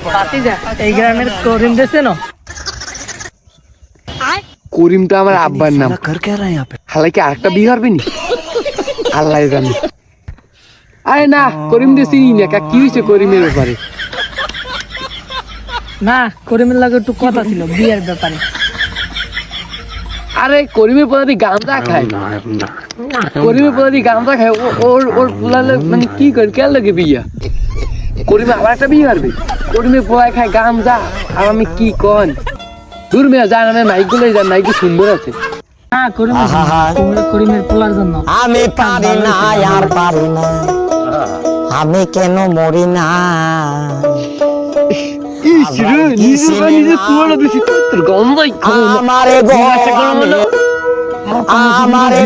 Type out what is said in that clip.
ভাতিজা এই গ্রামের করিম দেশে না করিম তো আমার আব্বার নাম হালাই কি আরেকটা বিয়ে করবি নি আল্লাহ জানে আরে না করিম দে চিনি না কি হয়েছে করিমের ব্যাপারে না করিমের লাগে একটু কথা ছিল বিয়ের ব্যাপারে আরে করিমের পোলাদি গাঁজা খায় করিমের পোলাদি গাঁজা খায় ওর পোলালে মানে কি করে কে লাগে বিয়া করিমে আবার একটা বিয়ে করবে করিমের পোলায় খায় গাঁজা আর আমি কি কন দূর মেয়া জান না নাইগুলোই যান নাইকি সুন্দর আছে না করিমের পোলার জন্য আমি পারি না আর পারি না আমি কেন মরি না নিজে কুয়ানো দিছি তোর গন্ধই আমারে গো আমারে